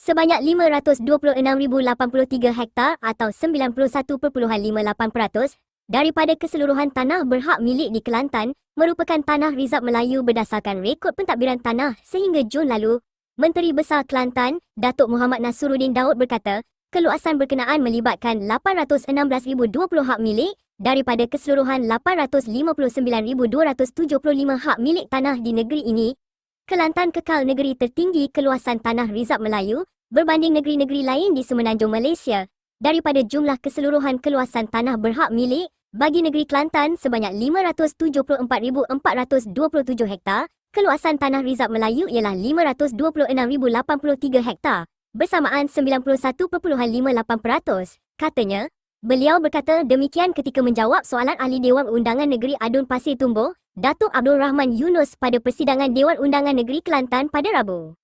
Sebanyak 526,083 hektar atau 91.58% daripada keseluruhan tanah berhak milik di Kelantan merupakan tanah Rizab Melayu berdasarkan rekod pentadbiran tanah sehingga Jun lalu. Menteri Besar Kelantan, Datuk Muhammad Nasruddin Daud berkata, keluasan berkenaan melibatkan 816,020 hak milik daripada keseluruhan 859,275 hak milik tanah di negeri ini. Kelantan kekal negeri tertinggi keluasan tanah Rizab Melayu berbanding negeri-negeri lain di Semenanjung Malaysia. Daripada jumlah keseluruhan keluasan tanah berhak milik bagi negeri Kelantan sebanyak 574,427 hektar, keluasan tanah Rizab Melayu ialah 526,083 hektar, bersamaan 91.58%. Katanya, beliau berkata demikian ketika menjawab soalan Ahli Dewan Undangan Negeri Adun Pasir Tumbuh, Datuk Abdul Rahman Yunus pada persidangan Dewan Undangan Negeri Kelantan pada Rabu.